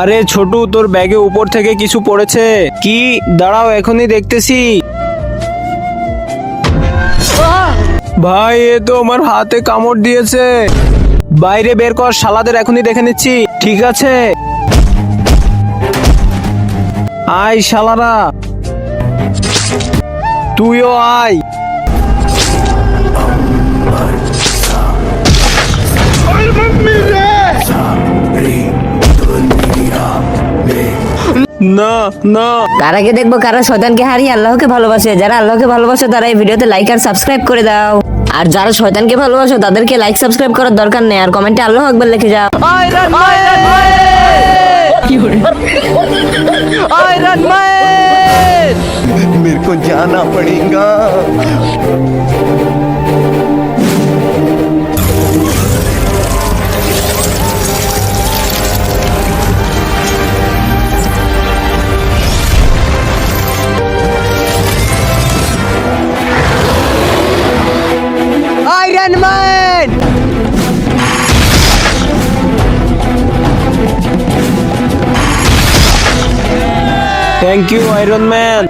আরে ছোটু, তোর ব্যাগে উপর থেকে কিছু পড়েছে। কি? দাঁড়াও, এখনই দেখতেছি। ভাই, এ তো আমার হাতে কামড় দিয়েছে। বাইরে বের কর, শালাদের এখনই দেখে নিচ্ছি। ঠিক আছে, আয় শালারা, তুইও আয়। না না, কারাকে দেখবো কারা শয়তানকে হারিয়ে আল্লাহকে ভালোবাসে। যারা আল্লাহকে ভালোবাসে তারা এই ভিডিওতে লাইক আর সাবস্ক্রাইব করে দাও। আর যারা শয়তানকে ভালোবাসো তাদেরকে লাইক সাবস্ক্রাইব করার দরকার নেই, আর কমেন্টে আল্লাহ আকবার লিখে যাও। मेरे को जाना पड़ेगा। Iron Man! Thank you Iron man.